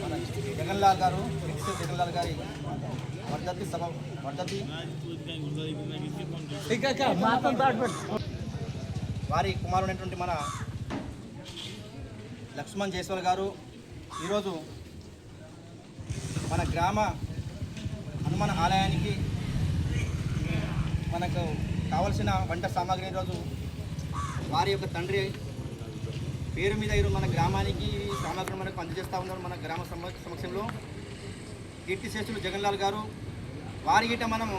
జగన్లాల్ గారు జగన్లాల్ గారి వర్ధంతి సభ వర్ధంతి వారి కుమారుడైనటువంటి మన లక్ష్మణ్ జైస్వాల్ గారు ఈరోజు మన గ్రామ హనుమాన్ ఆలయానికి మనకు కావలసిన వంట సామాగ్రి ఈరోజు వారి యొక్క తండ్రి పేరు మీద ఈరోజు మన గ్రామానికి సామాగ్రి మనకు అందజేస్తూ ఉన్నారు. మన గ్రామ సమక్షంలో కీర్తిశేషులు జగన్లాల్ గారు వారి గిట్ట మనము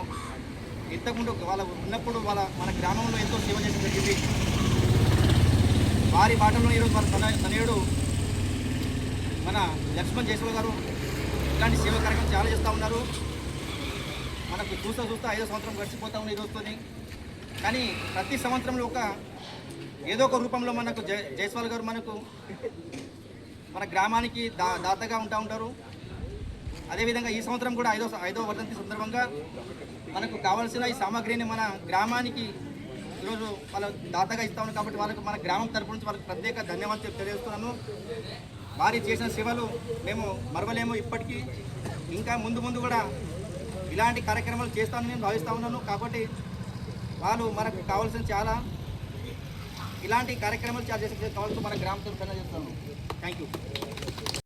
ఇంతకుముందు వాళ్ళ ఉన్నప్పుడు మన గ్రామంలో ఎంతో సేవ చేసి జరిగింది. వారి బాటలో ఈరోజు వాళ్ళ తనయుడు మన లక్ష్మణ్ జైస్వాల్ గారు ఇలాంటి సేవా కార్యక్రమం చాలా చేస్తూ ఉన్నారు. మనకు చూస్తూ 5వ సంవత్సరం గడిచిపోతూ ఉంది ఈరోజుతో. కానీ ప్రతి సంవత్సరంలో ఏదో ఒక రూపంలో మనకు జైస్వాల్ గారు మనకు మన గ్రామానికి దాతగా ఉంటారు. అదేవిధంగా ఈ సంవత్సరం కూడా ఐదవ వర్ధంతి సందర్భంగా మనకు కావాల్సిన ఈ సామాగ్రిని మన గ్రామానికి ఈరోజు వాళ్ళ దాతగా ఇస్తా ఉన్నాం. కాబట్టి వాళ్ళకు మన గ్రామం తరపు నుంచి వాళ్ళకి ప్రత్యేక ధన్యవాదాలు తెలియజేస్తున్నాను. వారి చేసిన సేవలు మేము మరవలేము. ఇప్పటికీ ఇంకా ముందు కూడా ఇలాంటి కార్యక్రమాలు చేస్తామని నేను భావిస్తూ ఉన్నాను. కాబట్టి వాళ్ళు మనకు కావాల్సిన చాలా ఇలాంటి కార్యక్రమాలు చాలా చేసే కావాల్సిన మన గ్రామం తరఫున చేస్తాను. Thank you.